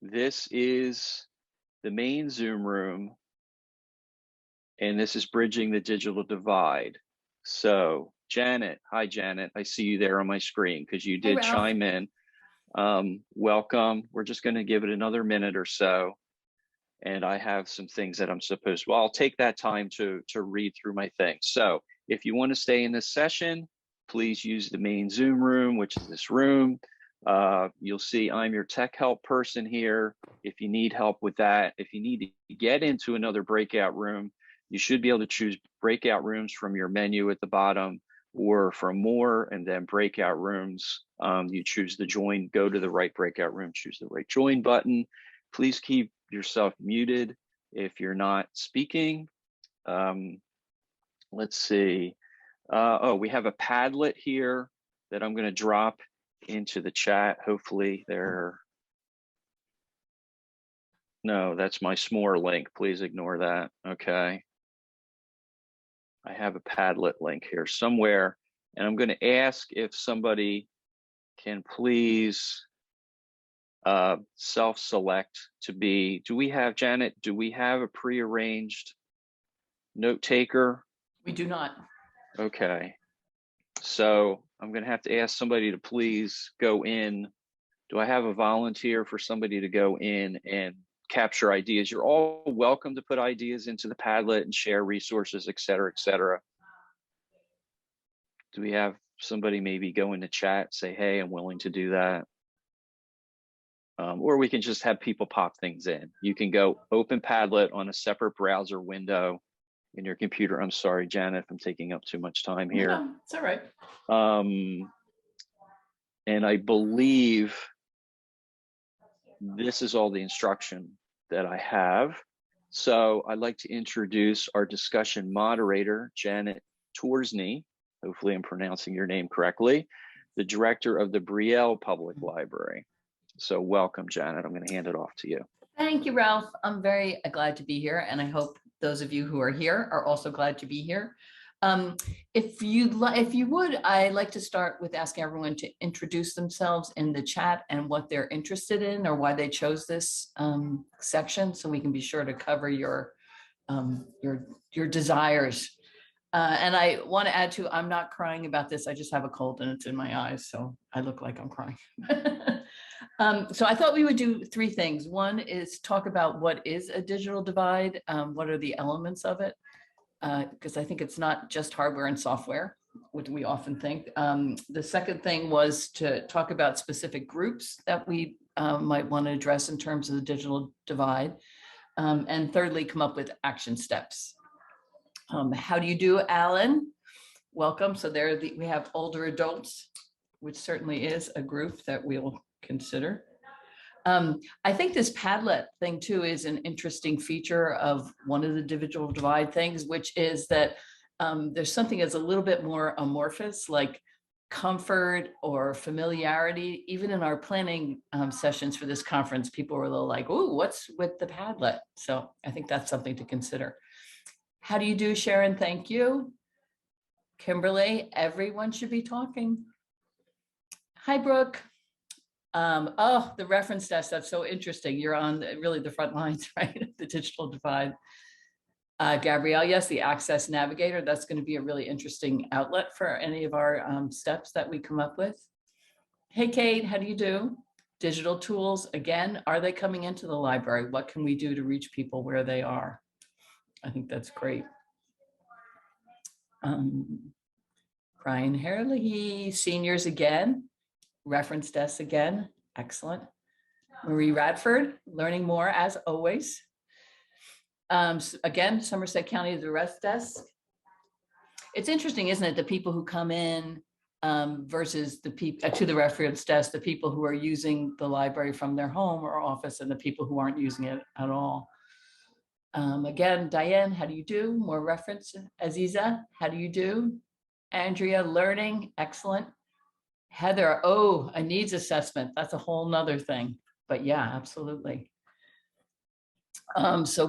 This is the main Zoom room, and this is Bridging the Digital Divide. So Janet, hi Janet, I see you there on my screen because you did chime in. Welcome. We're just going to give it another minute or so. And I have some things that I'm supposed to, well, I'll take that time to read through my thing. So if you want to stay in this session, please use the main Zoom room, which is this room. You'll see I'm your tech help person here. If you need help with that, if you need to get into another breakout room, you should be able to choose breakout rooms from your menu at the bottom, or from more and then breakout rooms. You choose the join, go to the right breakout room, choose the right join button. Please keep yourself muted if you're not speaking. Let's see. Oh, we have a Padlet here that I'm going to drop into the chat. Hopefully there. No, that's my s'more link. Please ignore that. Okay. I have a Padlet link here somewhere, and I'm going to ask if somebody can please self-select to be, do we have, Janet, do we have a prearranged note taker? We do not. Okay. So I'm going to have to ask somebody to please go in. Do I have a volunteer for somebody to go in and capture ideas? You're all welcome to put ideas into the Padlet and share resources, et cetera, et cetera. Do we have somebody maybe go in the chat, say, hey, I'm willing to do that? Or we can just have people pop things in. You can go open Padlet on a separate browser window in your computer. I'm sorry, Janet, if I'm taking up too much time here. No, it's all right. And I believe this is all the instruction that I have. So I'd like to introduce our discussion moderator, Janet Torsney. Hopefully I'm pronouncing your name correctly, the director of the Brielle Public Library. So welcome, Janet. I'm going to hand it off to you. Thank you, Ralph. I'm very glad to be here, and I hope those of you who are here are also glad to be here. If you would, I'd like to start with asking everyone to introduce themselves in the chat and what they're interested in or why they chose this section, so we can be sure to cover your desires. And I want to add to, I'm not crying about this. I just have a cold and it's in my eyes, so I look like I'm crying. So I thought we would do three things. One is talk about what is a digital divide, what are the elements of it, because I think it's not just hardware and software, what we often think. The second thing was to talk about specific groups that we might want to address in terms of the digital divide. And thirdly, come up with action steps. How do you do, Alan? Welcome. So there we have older adults, which certainly is a group that we'll consider. I think this Padlet thing too is an interesting feature of one of the digital divide things, which is that there's something that's a little bit more amorphous, like comfort or familiarity. Even in our planning sessions for this conference, people were a little like, "Ooh, what's with the Padlet?" So I think that's something to consider. How do you do, Sharon? Thank you. Kimberly, everyone should be talking. Hi, Brooke. Oh, the reference desk, that's so interesting. You're on really the front lines, right? The digital divide. Gabrielle, yes, the Access Navigator, that's going to be a really interesting outlet for any of our steps that we come up with. Hey, Kate, how do you do? Digital tools, again, are they coming into the library? What can we do to reach people where they are? I think that's great. Brian Herlihy, seniors again. Reference desks again, excellent. Marie Radford, learning more as always. Again, Somerset County, the rest desk. It's interesting, isn't it? The people who come in versus the people to the reference desk, the people who are using the library from their home or office, and the people who aren't using it at all. Again, Diane, how do you do? More reference. Aziza, how do you do? Andrea, learning, excellent. Heather, oh, a needs assessment. That's a whole nother thing, but yeah, absolutely. So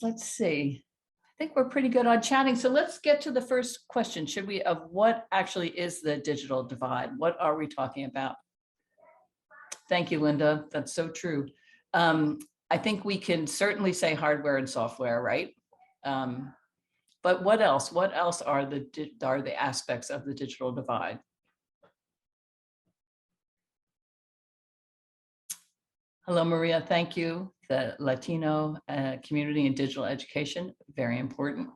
let's see, I think we're pretty good on chatting. So let's get to the first question. Should we, of what actually is the digital divide? What are we talking about? Thank you, Linda. That's so true. I think we can certainly say hardware and software, right? But what else? What else are the aspects of the digital divide? Hello, Maria. Thank you. The Latino community and digital education, very important.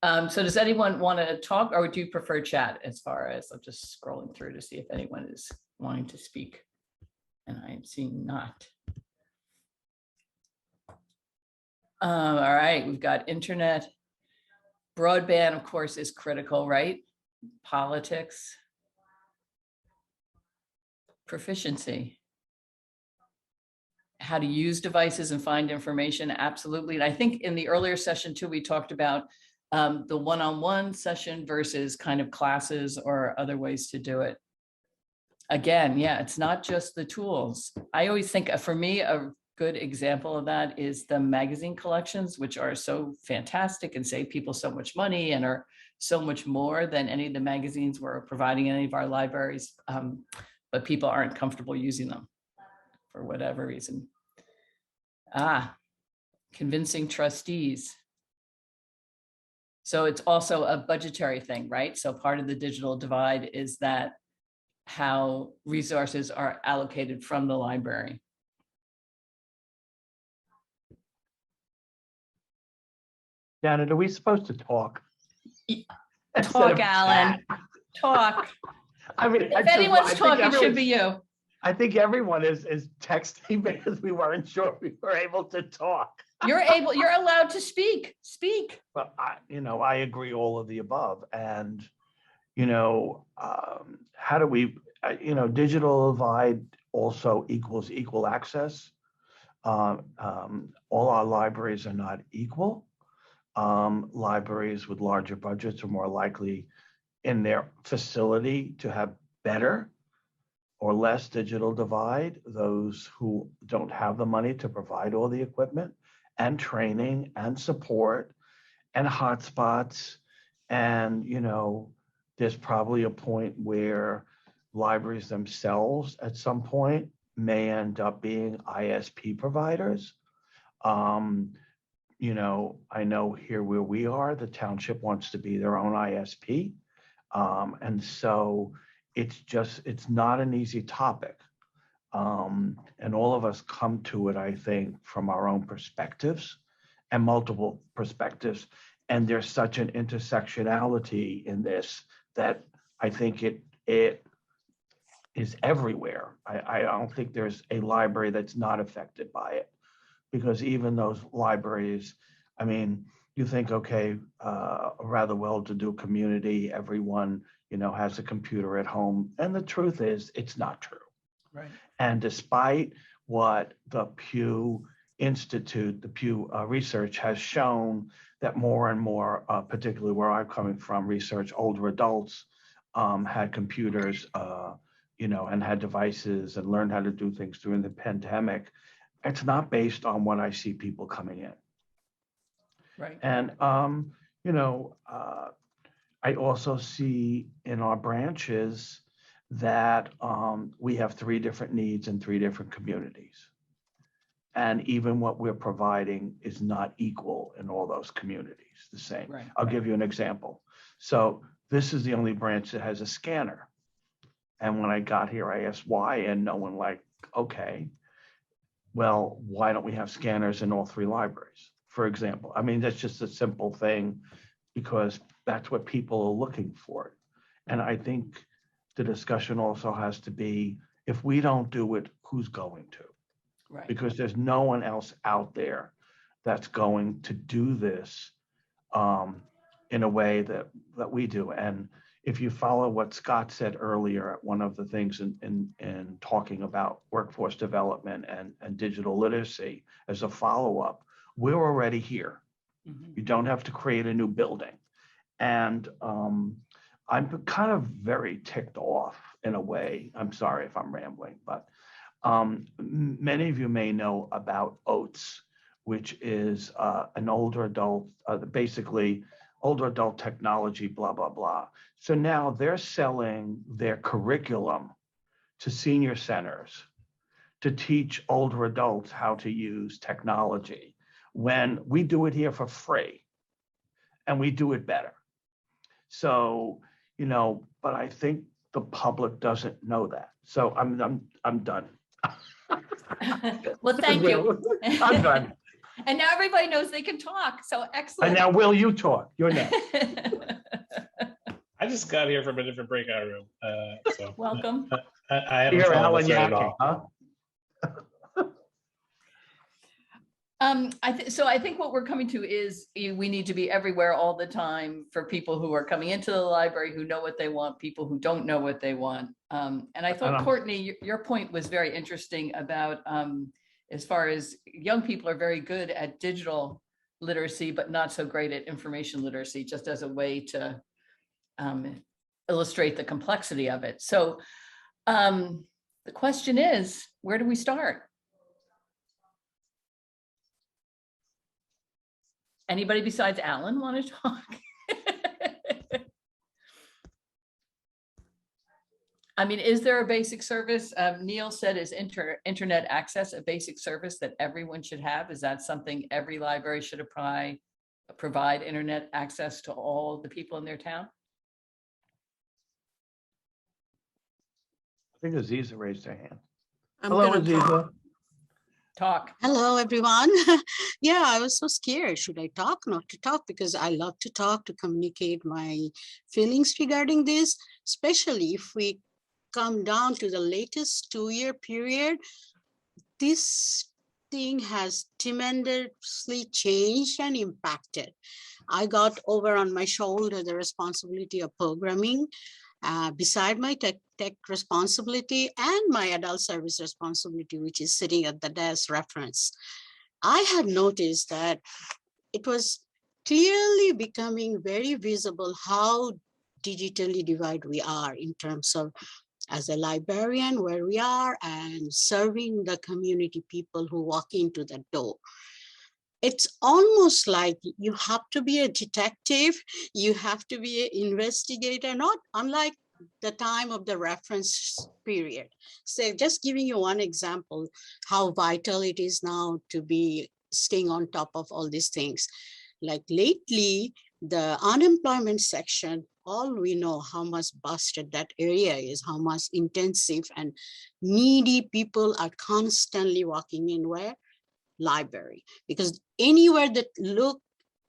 So does anyone want to talk, or do you prefer chat? As far as I'm just scrolling through to see if anyone is wanting to speak, and I am seeing not. All right, we've got internet. Broadband, of course, is critical, right? Politics. Proficiency. How to use devices and find information, absolutely. And I think in the earlier session too, we talked about the one-on-one session versus kind of classes or other ways to do it. Again, yeah, it's not just the tools. I always think for me, a good example of that is the magazine collections, which are so fantastic and save people so much money and are so much more than any of the magazines we're providing in any of our libraries. But people aren't comfortable using them for whatever reason. Convincing trustees. So it's also a budgetary thing, right? So part of the digital divide is that how resources are allocated from the library. Janet, are we supposed to talk? Talk, Alan. Talk. I mean, If anyone's talking, it should be you. I think everyone is texting because we weren't sure we were able to talk. You're allowed to speak. Speak. Well, I agree all of the above. And, how do we, digital divide also equals equal access. All our libraries are not equal. Libraries with larger budgets are more likely in their facility to have better or less digital divide. Those who don't have the money to provide all the equipment and training and support and hotspots. And, there's probably a point where libraries themselves at some point may end up being ISP providers. I know here where we are, the township wants to be their own ISP. And so it's not an easy topic. And all of us come to it, I think, from our own perspectives and multiple perspectives. And there's such an intersectionality in this that I think it is everywhere. I don't think there's a library that's not affected by it, because even those libraries, I mean, you think, okay, a rather well-to-do community, everyone, has a computer at home. And the truth is, it's not true. Right. And despite what the Pew Institute, the Pew research has shown, that more and more, particularly where I'm coming from, research, older adults had computers, and had devices and learned how to do things during the pandemic. It's not based on what I see people coming in. Right. And, I also see in our branches that we have 3 different needs in 3 different communities. And even what we're providing is not equal in all those communities, the same. Right. I'll give you an example. So this is the only branch that has a scanner. And when I got here, I asked why, and no one okay, well, why don't we have scanners in all 3 libraries, for example? I mean, that's just a simple thing because that's what people are looking for. And I think the discussion also has to be, if we don't do it, who's going to? Right. Because there's no one else out there that's going to do this in a way that we do. And if you follow what Scott said earlier, one of the things in talking about workforce development and digital literacy as a follow-up, we're already here. Mm-hmm. You don't have to create a new building. And I'm kind of very ticked off in a way. I'm sorry if I'm rambling, but many of you may know about OATS, which is an older adult, basically older adult technology, blah, blah, blah. So now they're selling their curriculum to senior centers to teach older adults how to use technology when we do it here for free and we do it better. So, but I think the public doesn't know that. So I'm done. Well, thank you. I'm done. And now everybody knows they can talk. So excellent. And now, Will, you talk. You're next. I just got here from a different breakout room. So Welcome. I haven't You're followed Alan this at Yaki, all. huh? So I think what we're coming to is we need to be everywhere all the time for people who are coming into the library, who know what they want, people who don't know what they want. And I thought, Courtney, your point was very interesting about as far as young people are very good at digital literacy, but not so great at information literacy, just as a way to illustrate the complexity of it. So the question is, where do we start? Anybody besides Alan want to talk? I mean, is there a basic service? Neil said, is internet access a basic service that everyone should have? Is that something every library should provide internet access to all the people in their town? I think Aziza raised her hand. I'm Hello, gonna Aziza. Talk. Hello, everyone. Yeah, I was so scared. Should I talk, not to talk? Because I love to talk, to communicate my feelings regarding this, especially if we come down to the latest 2-year period. This thing has tremendously changed and impacted. I got over on my shoulder the responsibility of programming. Beside my tech responsibility and my adult service responsibility, which is sitting at the desk reference, I had noticed that it was clearly becoming very visible how digitally divided we are in terms of, as a librarian, where we are and serving the community people who walk into the door. It's almost like you have to be a detective, you have to be an investigator, not unlike the time of the reference period. So just giving you one example, how vital it is now to be staying on top of all these things. Like lately, the unemployment section, all we know how much busted that area is, how much intensive and needy people are constantly walking in where? Library, because anywhere that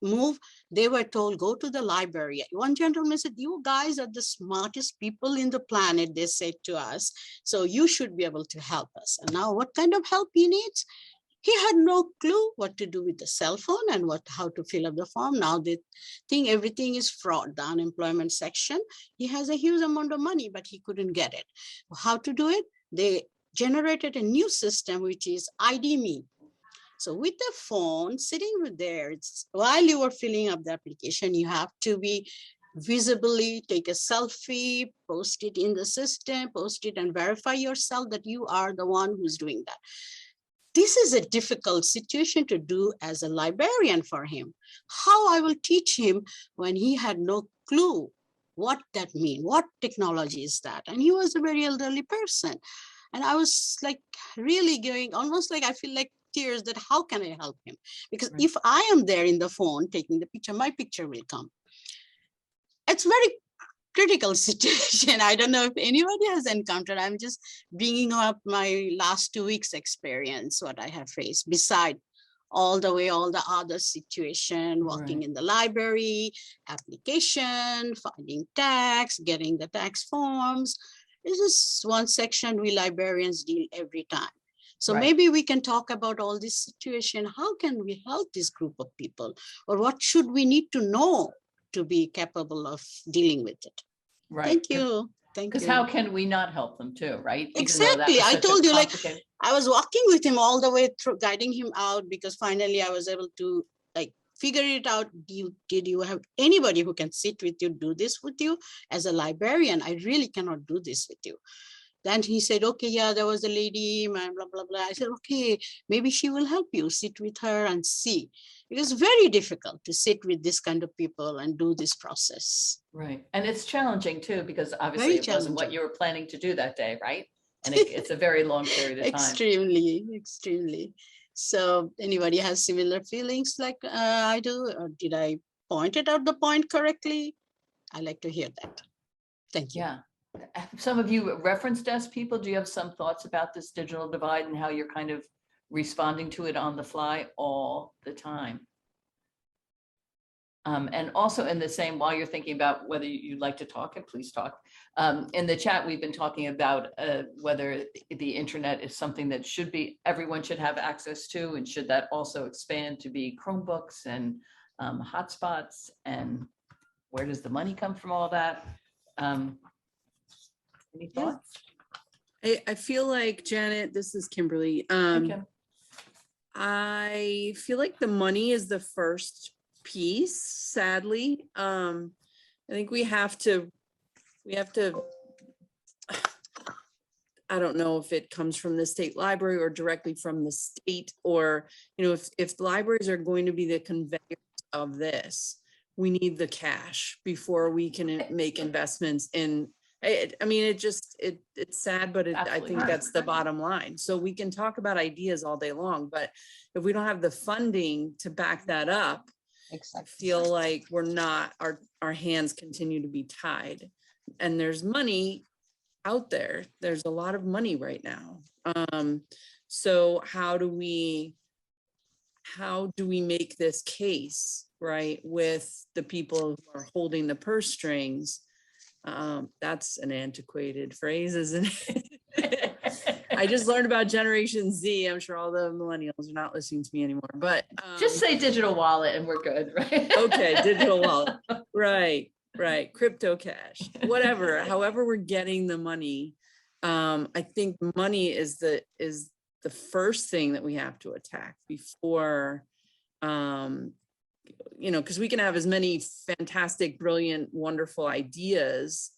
move, they were told, go to the library. One gentleman said, you guys are the smartest people in the planet, they said to us, so you should be able to help us. And now what kind of help he needs? He had no clue what to do with the cell phone and how to fill up the form. Now they think everything is fraud, the unemployment section. He has a huge amount of money, but he couldn't get it. How to do it? They generated a new system, which is ID Me. So with the phone sitting with there, while you are filling up the application, you have to be visibly take a selfie, post it in the system, post it and verify yourself that you are the one who's doing that. This is a difficult situation to do as a librarian for him. How I will teach him when he had no clue what that means, what technology is that? And he was a very elderly person. And I was like really going, almost like I feel like tears that how can I help him? Because if I am there in the phone taking the picture, my picture will come. It's very critical situation. I don't know if anybody has encountered. I'm just bringing up my last 2 weeks experience, what I have faced, beside all the other situation, walking in the library, application, finding tax, getting the tax forms. This is one section we librarians deal every time. So maybe we can talk about all this situation. How can we help this group of people? Or what should we need to know to be capable of dealing with it? Right. Thank you. Thank you. Because how can we not help them too, right? Exactly. I told you, like, I was walking with him all the way through, guiding him out, because finally I was able to like figure it out. Did you have anybody who can sit with you, do this with you? As a librarian, I really cannot do this with you. Then he said, okay, yeah, there was a lady, blah, blah, blah. I said, okay, maybe she will help you, sit with her and see. It was very difficult to sit with this kind of people and do this process. Right. And it's challenging too, because obviously it wasn't what you were planning to do that day, right? And it's a very long period of time. Extremely. So anybody has similar feelings like I do, or did I pointed out the point correctly? I like to hear that. Thank you. Yeah. Some of you reference desk people, do you have some thoughts about this digital divide and how you're kind of responding to it on the fly all the time? And also in the same, while you're thinking about whether you'd like to talk, and please talk. In the chat, we've been talking about whether the internet is something that everyone should have access to, and should that also expand to be Chromebooks and hotspots, and where does the money come from all that? Any thoughts? I feel like, Janet, this is Kimberly. Kim? I feel like the money is the first piece, sadly. I think we have to, I don't know if it comes from the state library or directly from the state, or, if libraries are going to be the conveyors of this, we need the cash before we can make investments in. I mean, it's sad, but I think that's the bottom line. So we can talk about ideas all day long, but if we don't have the funding to back that up, I feel like we're not, our hands continue to be tied. And there's money out there. There's a lot of money right now. So how do we make this case, right, with the people who are holding the purse strings? That's an antiquated phrase, isn't it? I just learned about Generation Z. I'm sure all the millennials are not listening to me anymore, but Just say digital wallet and we're good, right? okay, digital wallet, right, crypto cash, whatever. However, we're getting the money. I think money is the first thing that we have to attack before. Because we can have as many fantastic, brilliant, wonderful ideas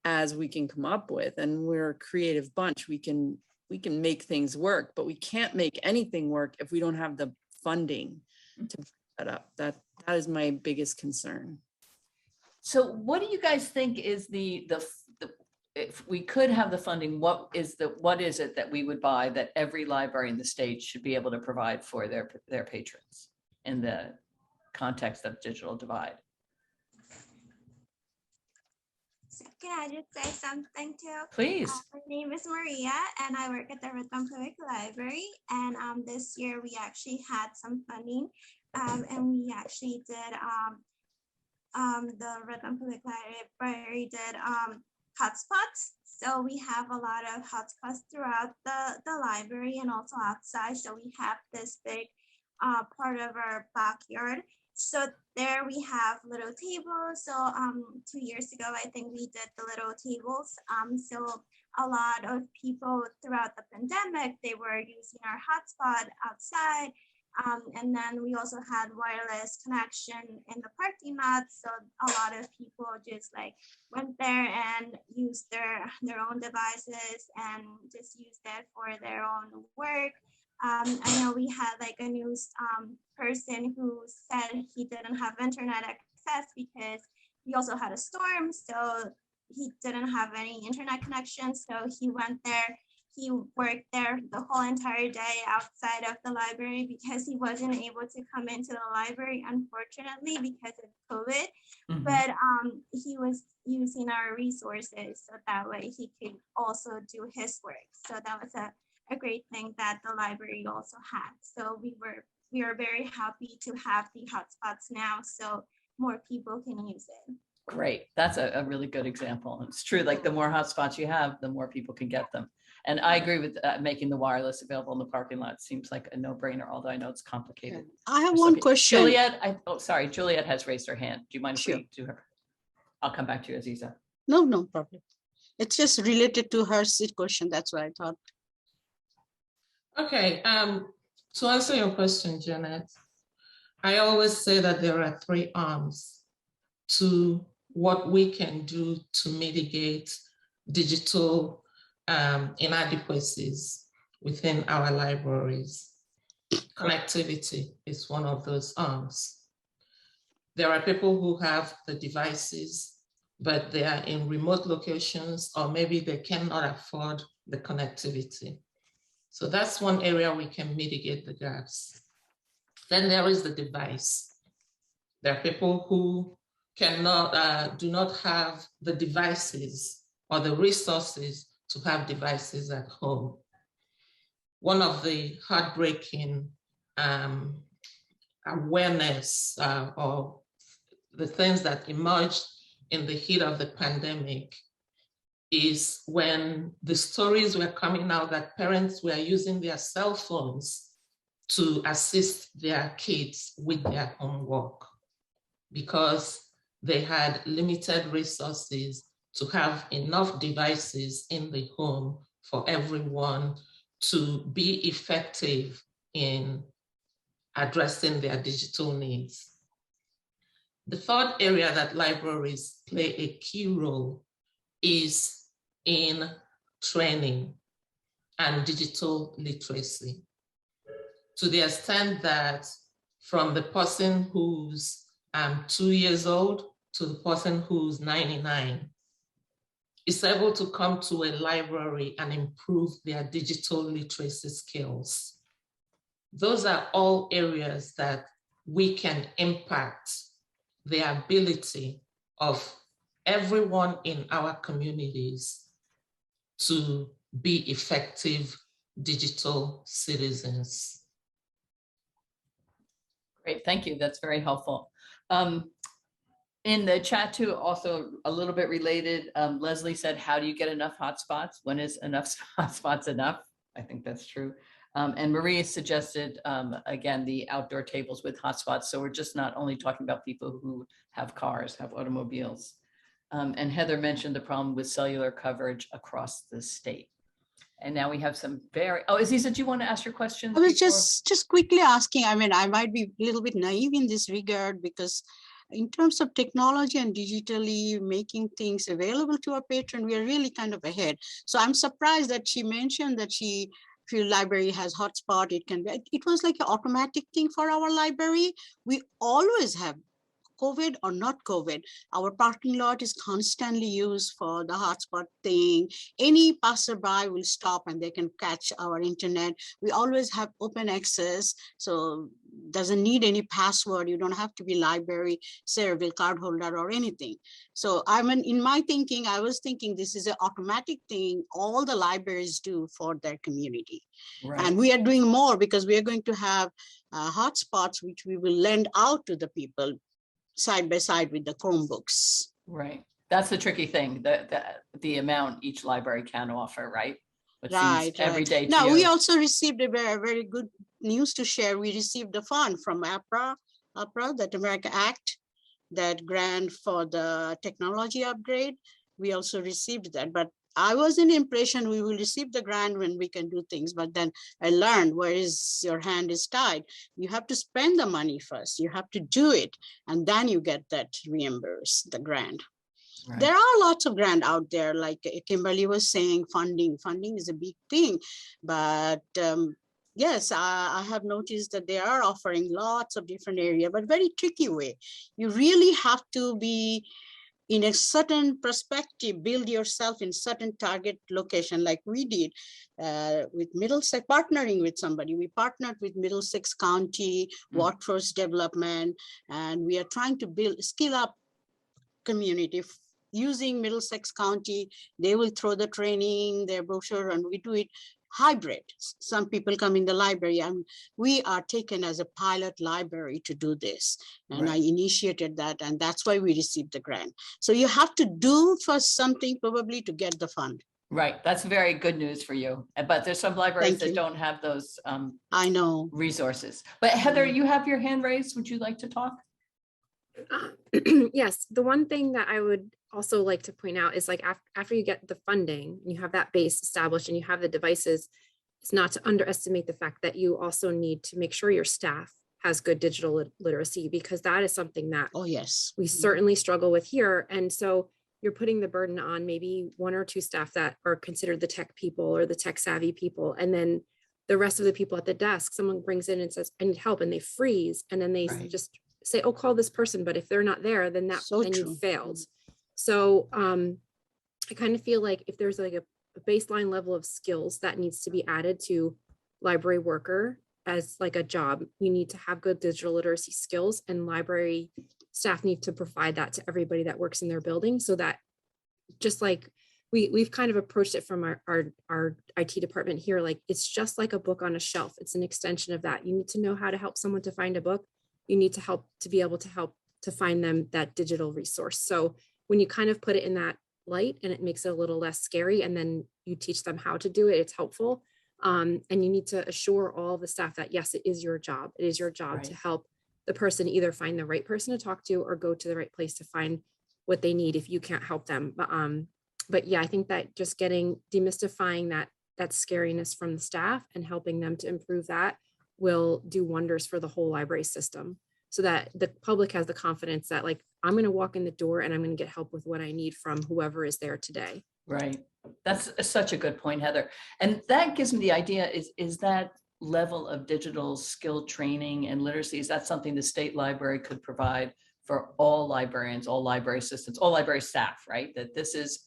as we can come up with, and we're a creative bunch. We can make things work, but we can't make anything work if we don't have the funding to back that up. That is my biggest concern. So what do you guys think is the if we could have the funding, what is it that we would buy that every library in the state should be able to provide for their patrons in the context of digital divide? So can I just say something too? Please. My name is Maria and I work at the Redmond Public Library, and this year we actually had some funding, and we actually did the Redmond Public Library did hotspots. So we have a lot of hotspots throughout the library and also outside. So we have this big part of our backyard. So there we have little tables. So 2 years ago, I think we did the little tables. So a lot of people throughout the pandemic, they were using our hotspot outside. And then we also had wireless connection in the parking lot. So a lot of people just like went there and used their own devices and just used it for their own work. I know we had like a news person who said he didn't have internet access because he also had a storm, so he didn't have any internet connection. So he went there, he worked there the whole entire day outside of the library because he wasn't able to come into the library, unfortunately, because of COVID. Mm-hmm. But he was using our resources so that way he could also do his work. So that was a great thing that the library also had. So we are very happy to have the hotspots now so more people can use it. Great. That's a really good example. It's true, like the more hotspots you have, the more people can get them. And I agree with making the wireless available in the parking lot. Seems like a no-brainer, although I know it's complicated. I have one question. Juliet, Juliet has raised her hand. Do you mind if we do her? I'll come back to you, Aziza. No problem. It's just related to her question. That's why I thought. Okay, to answer your question, Janet, I always say that there are three arms to what we can do to mitigate digital inadequacies within our libraries. Connectivity is one of those arms. There are people who have the devices, but they are in remote locations, or maybe they cannot afford the connectivity. So that's one area we can mitigate the gaps. Then there is the device. There are people who cannot, do not have the devices or the resources to have devices at home. One of the heartbreaking awareness or the things that emerged in the heat of the pandemic is when the stories were coming out that parents were using their cell phones to assist their kids with their homework because they had limited resources to have enough devices in the home for everyone to be effective in addressing their digital needs. The third area that libraries play a key role is in training and digital literacy, to the extent that from the person who's 2 years old to the person who's 99 is able to come to a library and improve their digital literacy skills. Those are all areas that we can impact the ability of everyone in our communities to be effective digital citizens. Great, thank you. That's very helpful. In the chat too, also a little bit related, Leslie said, how do you get enough hotspots? When is enough hotspots enough? I think that's true. And Marie suggested, again, the outdoor tables with hotspots. So we're just not only talking about people who have cars, have automobiles. And Heather mentioned the problem with cellular coverage across the state. And now we have some very, oh, Aziza, do you want to ask your question? I was just quickly asking, I mean, I might be a little bit naive in this regard because in terms of technology and digitally making things available to our patron, we are really kind of ahead. So I'm surprised that she mentioned that if your library has hotspot, it can be, it was like an automatic thing for our library. We always have COVID or not COVID, our parking lot is constantly used for the hotspot thing. Any passerby will stop and they can catch our internet. We always have open access, so doesn't need any password. You don't have to be library Cerevel card holder or anything. So in my thinking, I was thinking this is an automatic thing all the libraries do for their community. Right. And we are doing more because we are going to have hotspots which we will lend out to the people side by side with the Chromebooks. Right. That's the tricky thing, the amount each library can offer, right? Right. Every day. Now, we also received a very good news to share. We received a fund from APRA, that America Act, that grant for the technology upgrade. We also received that, but I was in the impression we will receive the grant when we can do things, but then I learned your hand is tied. You have to spend the money first. You have to do it, and then you get that reimbursed, the grant. Right. There are lots of grants out there, like Kimberly was saying, funding is a big thing, but yes, I have noticed that they are offering lots of different areas, but very tricky way. You really have to be in a certain perspective, build yourself in certain target location, like we did with Middlesex, partnering with somebody. We partnered with Middlesex County Workforce Development, and we are trying to build skill up community using Middlesex County. They will throw the training, their brochure, and we do it hybrid. Some people come in the library, and we are taken as a pilot library to do this. And right. I initiated that, and that's why we received the grant. So you have to do first something probably to get the fund. Right, that's very good news for you. But there's some libraries that don't have those I know resources. But Heather, you have your hand raised. Would you like to talk? Yes, the one thing that I would also like to point out is, like, after you get the funding, you have that base established and you have the devices, it's not to underestimate the fact that you also need to make sure your staff has good digital literacy, because that is something that we certainly struggle with here. And so you're putting the burden on maybe 1 or 2 staff that are considered the tech people or the tech savvy people, and then the rest of the people at the desk, someone brings in and says, I need help, and they freeze, and then they just say, oh, call this person. But if they're not there, then you failed. So I kind of feel like if there's like a baseline level of skills that needs to be added to library worker as like a job. You need to have good digital literacy skills, and library staff need to provide that to everybody that works in their building, so that just like we've kind of approached it from our IT department here, like it's just like a book on a shelf. It's an extension of that. You need to know how to help someone to find a book. You need to help to be able to help to find them that digital resource. So when you kind of put it in that light, and it makes it a little less scary, and then you teach them how to do it, it's helpful. And you need to assure all the staff that yes, it is your job. It is your job to help the person either find the right person to talk to or go to the right place to find what they need if you can't help them. But yeah, I think that just demystifying that scariness from the staff and helping them to improve that will do wonders for the whole library system, so that the public has the confidence that like, I'm going to walk in the door and I'm going to get help with what I need from whoever is there today. Right. That's such a good point, Heather. And that gives me the idea, is that level of digital skill training and literacy, is that something the state library could provide for all librarians, all library assistants, all library staff, right? That this is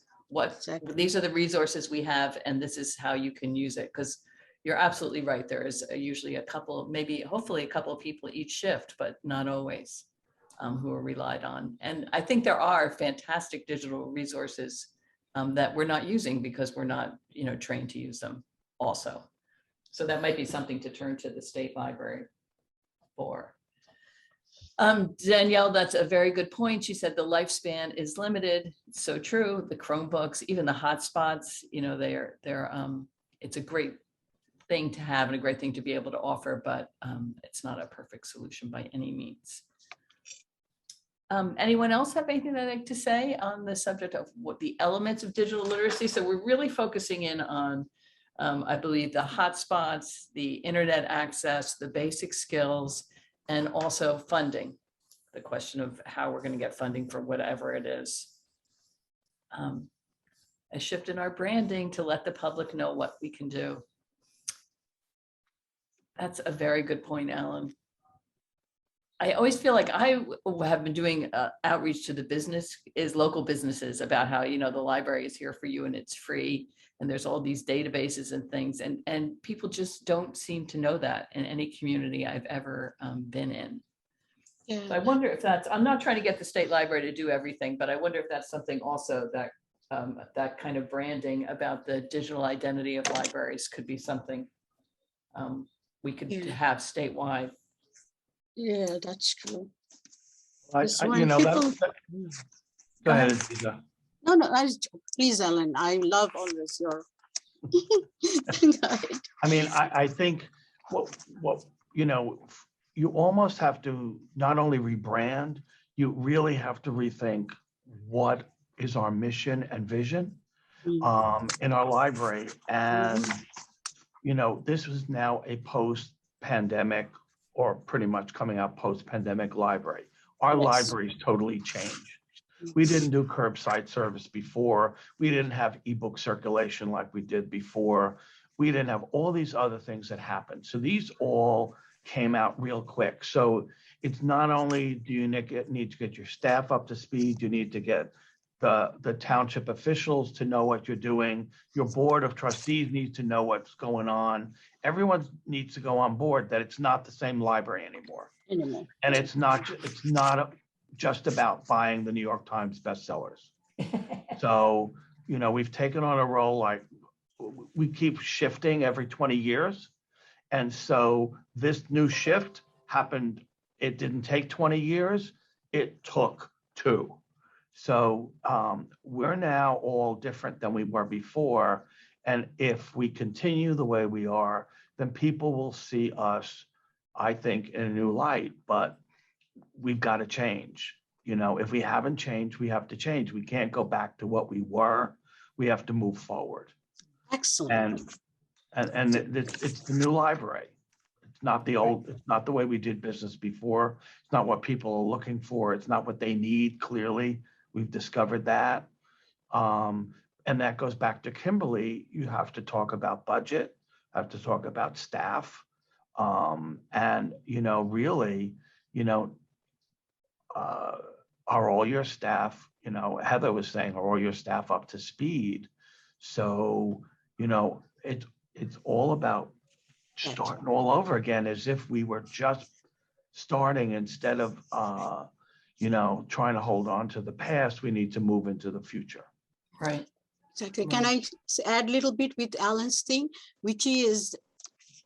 these are the resources we have, and this is how you can use it. Because you're absolutely right. There is usually a couple, maybe hopefully a couple of people each shift, but not always, who are relied on. And I think there are fantastic digital resources that we're not using because we're not, trained to use them also. So that might be something to turn to the state library for. Danielle, that's a very good point. She said the lifespan is limited. It's so true. The Chromebooks, even the hotspots, it's a great thing to have and a great thing to be able to offer, but it's not a perfect solution by any means. Anyone else have anything they'd like to say on the subject of what the elements of digital literacy? So we're really focusing in on, I believe, the hotspots, the internet access, the basic skills, and also funding, the question of how we're going to get funding for whatever it is. A shift in our branding to let the public know what we can do. That's a very good point, Alan. I always feel like I have been doing outreach to the local businesses about how, the library is here for you and it's free. And there's all these databases and things, and people just don't seem to know that in any community I've ever been in. Yeah. So I wonder if I'm not trying to get the state library to do everything, but I wonder if that's something also that that kind of branding about the digital identity of libraries could be something we could have statewide. Yeah, that's true. Go ahead, Lisa. No, please, Ellen. I love always your. I mean, I think what you almost have to not only rebrand, you really have to rethink what is our mission and vision in our library. And this is now a post-pandemic, or pretty much coming out post-pandemic library. Our library's totally changed. We didn't do curbside service before. We didn't have ebook circulation like we did before. We didn't have all these other things that happened. So these all came out real quick. So it's not only do you need to get your staff up to speed, you need to get the township officials to know what you're doing. Your board of trustees needs to know what's going on. Everyone needs to go on board that it's not the same library anymore. And it's not just about buying the New York Times bestsellers. So, we've taken on a role like we keep shifting every 20 years. And so this new shift happened. It didn't take 20 years. It took 2. So we're now all different than we were before. And if we continue the way we are, then people will see us, I think, in a new light. But we've got to change. If we haven't changed, we have to change. We can't go back to what we were. We have to move forward. Excellent. And it's the new library. It's not the old. It's not the way we did business before. It's not what people are looking for. It's not what they need. Clearly, we've discovered that. And that goes back to Kimberly. You have to talk about budget. Have to talk about staff. And really, are all your staff, Heather was saying, are all your staff up to speed So, it's all about starting all over again, as if we were just starting instead of, trying to hold on to the past. We need to move into the future. Right. Exactly. Can I add a little bit with Alan's thing, which is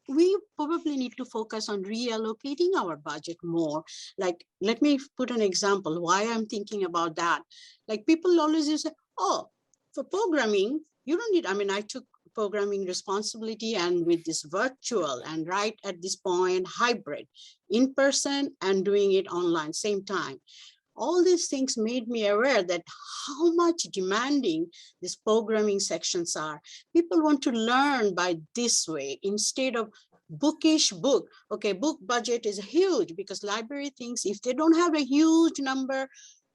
we probably need to focus on reallocating our budget more. Like, let me put an example why I'm thinking about that. Like, people always say, oh, for programming, you don't need, I took programming responsibility, and with this virtual and right at this point, hybrid, in person and doing it online, same time. All these things made me aware that how much demanding these programming sections are. People want to learn by this way instead of bookish book. Okay, book budget is huge because library thinks if they don't have a huge number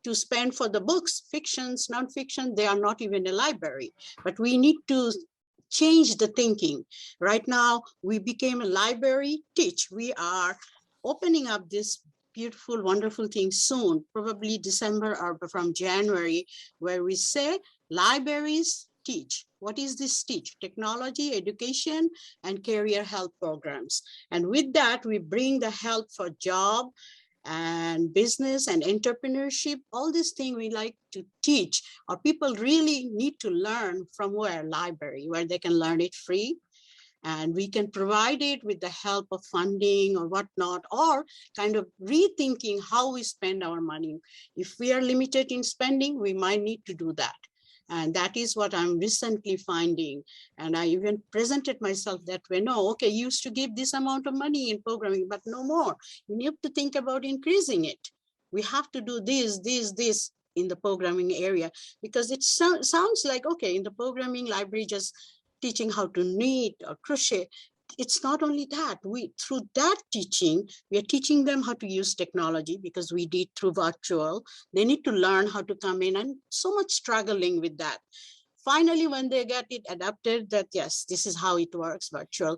to spend for the books, fictions, nonfiction, they are not even a library. But we need to change the thinking. Right now, we became a library teach. We are opening up this beautiful, wonderful thing soon, probably December or from January, where we say libraries teach. What is this teach? Technology, education, and career help programs. And with that, we bring the help for job and business and entrepreneurship, all these things we like to teach, or people really need to learn from where library, where they can learn it free. And we can provide it with the help of funding or whatnot, or kind of rethinking how we spend our money. If we are limited in spending, we might need to do that. And that is what I'm recently finding. And I even presented myself that way. No, okay, you used to give this amount of money in programming, but no more. You need to think about increasing it. We have to do this in the programming area, because it sounds like, okay, in the programming library, just teaching how to knit or crochet. It's not only that. Through that teaching, we are teaching them how to use technology, because we did through virtual. They need to learn how to come in, and so much struggling with that. Finally, when they get it adapted, that yes, this is how it works, virtual.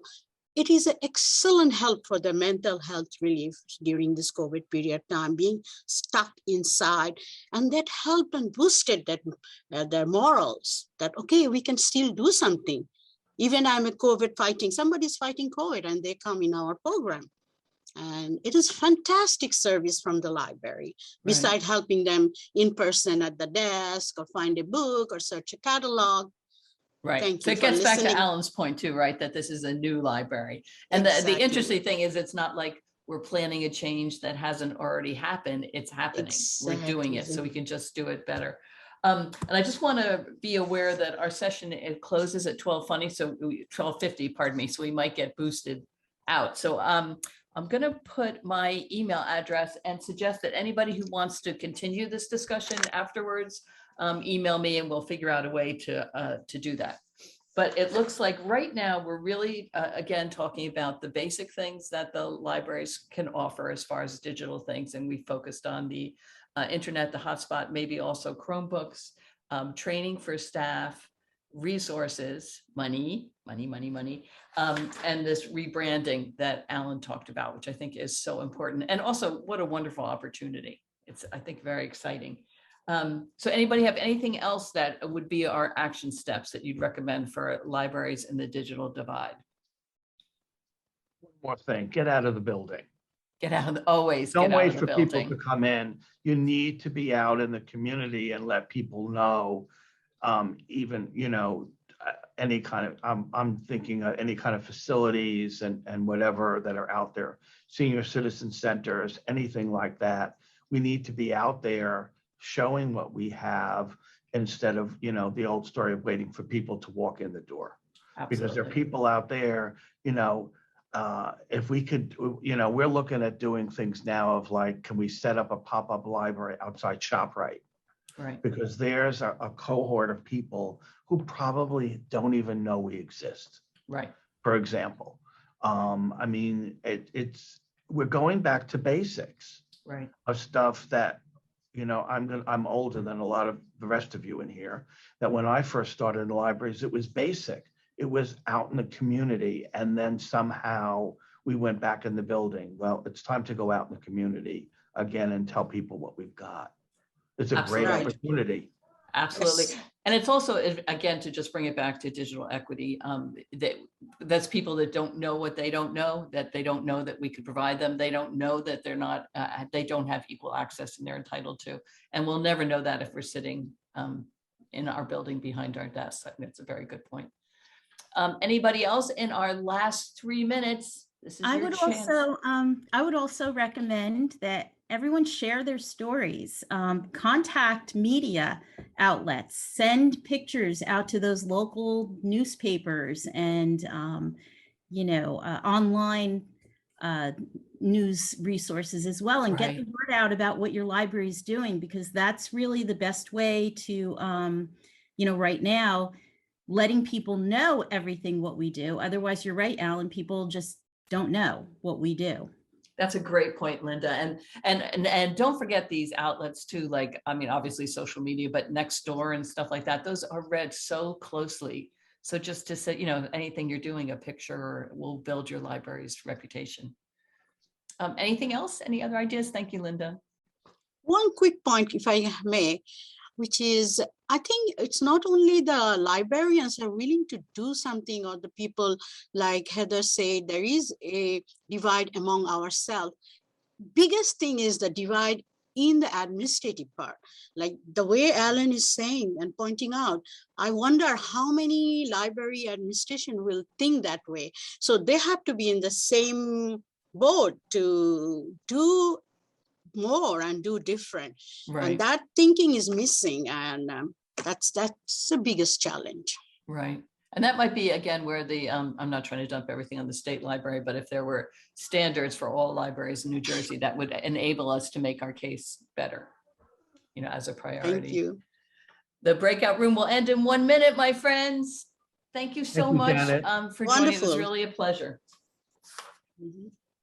It is an excellent help for the mental health relief during this COVID period time, being stuck inside. And that helped and boosted their morals that, okay, we can still do something. Even I'm a COVID fighting, somebody's fighting COVID and they come in our program. And it is fantastic service from the library, besides helping them in person at the desk or find a book or search a catalog. Right. Thank so you it gets for back to listening. Alan's point too, right? That this is a new library. And Exactly. the interesting thing is it's not like we're planning a change that hasn't already happened. It's happening. We're doing it, so we can just do it better. And I just want to be aware that our session, it closes at 12:20, so 12:50, pardon me. So we might get boosted out. So I'm going to put my email address and suggest that anybody who wants to continue this discussion afterwards, email me and we'll figure out a way to do that. But it looks like right now we're really, again, talking about the basic things that the libraries can offer as far as digital things. And we focused on the internet, the hotspot, maybe also Chromebooks, training for staff, resources, money, and this rebranding that Alan talked about, which I think is so important. And also what a wonderful opportunity. It's, I think, very exciting. So anybody have anything else that would be our action steps that you'd recommend for libraries in the digital divide? One more thing, get out of the building. Get out of the, always Don't get out wait of the for people building. to come in. You need to be out in the community and let people know, even, any kind of, I'm thinking of any kind of facilities and whatever that are out there, senior citizen centers, anything like that. We need to be out there showing what we have instead of, the old story of waiting for people to walk in the door. Absolutely. Because there are people out there, if we could, we're looking at doing things now of like, can we set up a pop-up library outside ShopRite? Right. Because there's a cohort of people who probably don't even know we exist. Right. For example, we're going back to basics. Right. Of stuff that, I'm older than a lot of the rest of you in here, that when I first started in the libraries, it was basic. It was out in the community. And then somehow we went back in the building. Well, it's time to go out in the community again and tell people what we've got. It's a great opportunity. Absolutely. And it's also, again, to just bring it back to digital equity, that's people that don't know what they don't know, that they don't know that we could provide them. They don't know that they're not, they don't have equal access and they're entitled to. And we'll never know that if we're sitting in our building behind our desk. I think that's a very good point. Anybody else in our last 3 minutes? This is your chance. I would also recommend that everyone share their stories, contact media outlets, send pictures out to those local newspapers and, online news resources as well, and get the word out about what your library is doing, because that's really the best way to, right now, letting people know everything what we do. Otherwise, you're right, Alan, people just don't know what we do. That's a great point, Linda. And don't forget these outlets too, like, I mean, obviously social media, but Nextdoor and stuff like that, those are read so closely. So just to say, anything you're doing, a picture will build your library's reputation. Anything else? Any other ideas? Thank you, Linda. One quick point, if I may, which is, I think it's not only the librarians are willing to do something, or the people like Heather said, there is a divide among ourselves. Biggest thing is the divide in the administrative part. Like the way Alan is saying and pointing out, I wonder how many library administration will think that way. So they have to be in the same boat to do more and do different. Right. And that thinking is missing, and that's the biggest challenge. Right. And that might be, again, where the, I'm not trying to dump everything on the state library, but if there were standards for all libraries in New Jersey, that would enable us to make our case better, as a priority. Thank you. The breakout room will end in 1 minute, my friends. Thank you so much for joining. It was really a pleasure.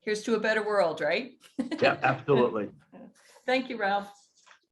Here's to a better world, right? Yeah, absolutely. Thank you, Ralph.